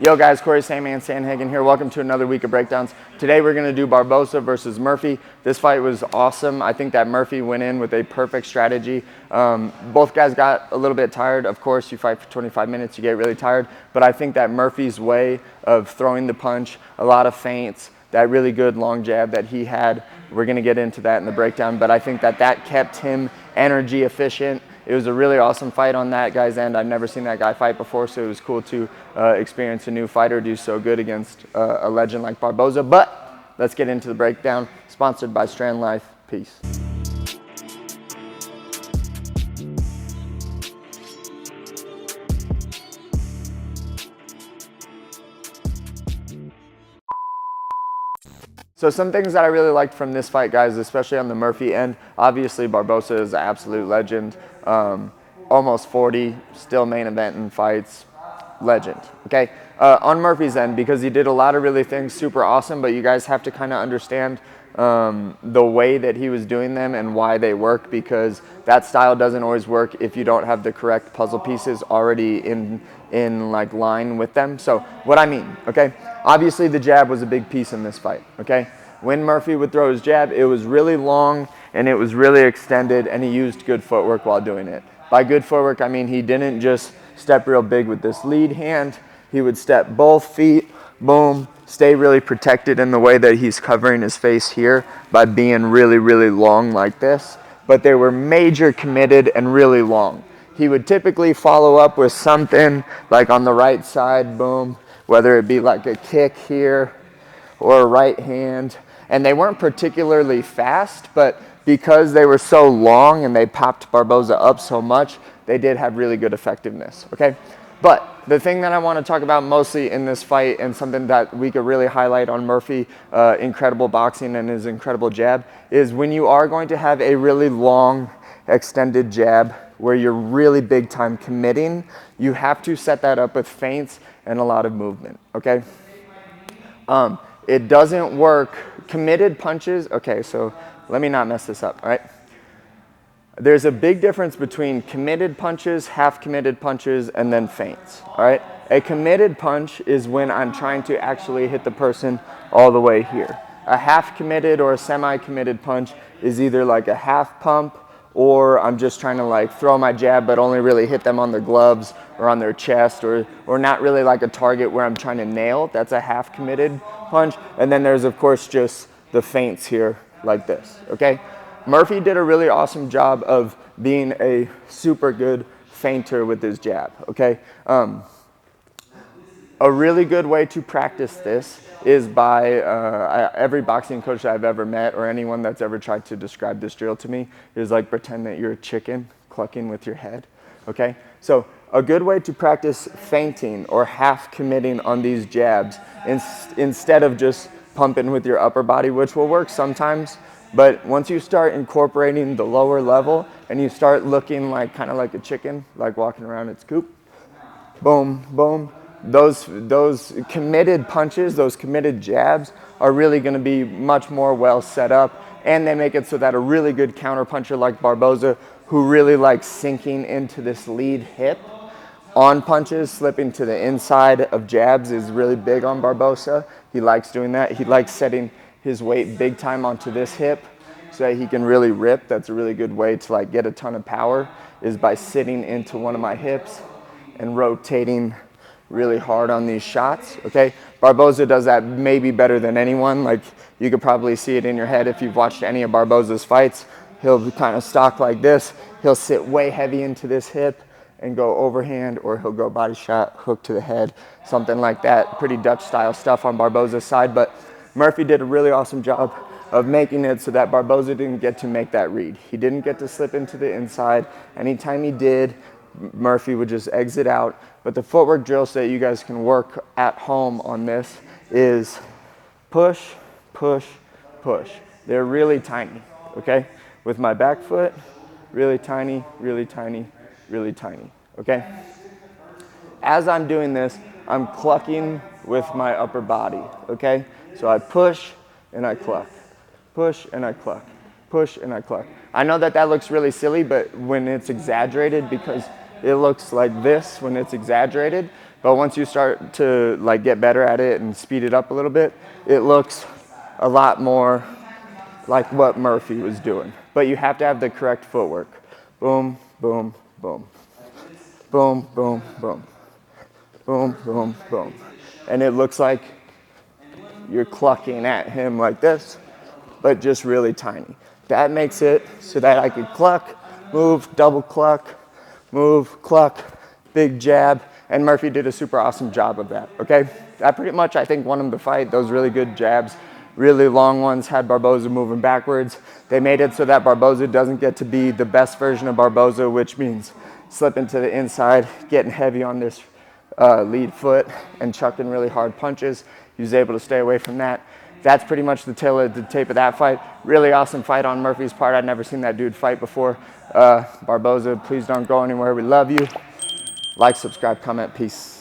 Yo guys, Corey Sandman Sandhagen here. Welcome to another week of breakdowns. Today we're going to do Barboza versus Murphy. This fight was awesome. I think that Murphy went in with a perfect strategy. Both guys got a little bit tired. Of course, you fight for 25 minutes, you get really tired. But I think that Murphy's way of throwing the punch, a lot of feints, that really good long jab that he had, we're going to get into that in the breakdown. But I think that kept him energy efficient. It was a really awesome fight on that guy's end. I've never seen that guy fight before, so it was cool to experience a new fighter do so good against a legend like Barboza. But let's get into the breakdown, sponsored by Strandlife. Peace. So some things that I really liked from this fight, guys, especially on the Murphy end. Obviously, Barboza is an absolute legend. Almost 40, still main event in fights, legend, okay? On Murphy's end, because he did a lot of really things super awesome, but you guys have to kind of understand the way that he was doing them and why they work, because that style doesn't always work if you don't have the correct puzzle pieces already in like line with them. So what I mean, okay? Obviously the jab was a big piece in this fight, okay? When Murphy would throw his jab, it was really long and it was really extended, and he used good footwork while doing it. By good footwork, I mean he didn't just step real big with this lead hand. He would step both feet, boom, stay really protected in the way that he's covering his face here by being really, really long like this. But they were major committed and really long. He would typically follow up with something like on the right side, boom, whether it be like a kick here or a right hand. And they weren't particularly fast, but because they were so long and they popped Barboza up so much, they did have really good effectiveness, okay? But the thing that I want to talk about mostly in this fight, and something that we could really highlight on Murphy, incredible boxing and his incredible jab, is when you are going to have a really long, extended jab where you're really big time committing, you have to set that up with feints and a lot of movement, okay? It doesn't work. Committed punches, okay, so let me not mess this up, all right? There's a big difference between committed punches, half committed punches, and then feints, all right? A committed punch is when I'm trying to actually hit the person all the way here. A half committed or a semi-committed punch is either like a half pump, or I'm just trying to like throw my jab but only really hit them on their gloves or on their chest, or not really like a target where I'm trying to nail. That's a half committed punch. And then there's of course just the feints here like this, okay? Murphy did a really awesome job of being a super good feinter with his jab, okay? A really good way to practice this is by every boxing coach that I've ever met, or anyone that's ever tried to describe this drill to me, is like pretend that you're a chicken clucking with your head, okay? So a good way to practice feinting or half committing on these jabs instead of just pumping with your upper body, which will work sometimes, but once you start incorporating the lower level and you start looking like kind of like a chicken, like walking around its coop, boom, boom, those committed punches, those committed jabs are really going to be much more well set up, and they make it so that a really good counter puncher like Barboza, who really likes sinking into this lead hip on punches, slipping to the inside of jabs, is really big on Barboza. He likes doing that. He likes setting his weight big time onto this hip so that he can really rip. That's a really good way to like get a ton of power, is by sitting into one of my hips and rotating really hard on these shots, okay? Barboza does that maybe better than anyone. Like, you could probably see it in your head if you've watched any of Barboza's fights. He'll kind of stalk like this. He'll sit way heavy into this hip and go overhand, or he'll go body shot, hook to the head, something like that. Pretty Dutch style stuff on Barboza's side, but Murphy did a really awesome job of making it so that Barboza didn't get to make that read. He didn't get to slip into the inside. Anytime he did, Murphy would just exit out. But the footwork drills that you guys can work at home on this is push, push, push. They're really tiny, okay? With my back foot, really tiny, really tiny, really tiny, okay? As I'm doing this, I'm clucking with my upper body, okay? So I push and I cluck, push and I cluck, push and I cluck. I know that looks really silly, but when it's exaggerated, because it looks like this when it's exaggerated, But once you start to like get better at it and speed it up a little bit, it looks a lot more like what Murphy was doing. But you have to have the correct footwork. Boom, boom, boom. Boom, boom, boom. Boom, boom, boom. And it looks like you're clucking at him like this, but just really tiny. That makes it so that I could cluck, move, double cluck, move, cluck, big jab, and Murphy did a super awesome job of that, okay? That pretty much, I think, won him the fight. Those really good jabs, really long ones, had Barboza moving backwards. They made it so that Barboza doesn't get to be the best version of Barboza, which means slipping to the inside, getting heavy on this lead foot, and chucking really hard punches. He was able to stay away from that. That's pretty much the tail of the tape of that fight. Really awesome fight on Murphy's part. I'd never seen that dude fight before. Barboza, please don't go anywhere. We love you. Like, subscribe, comment. Peace.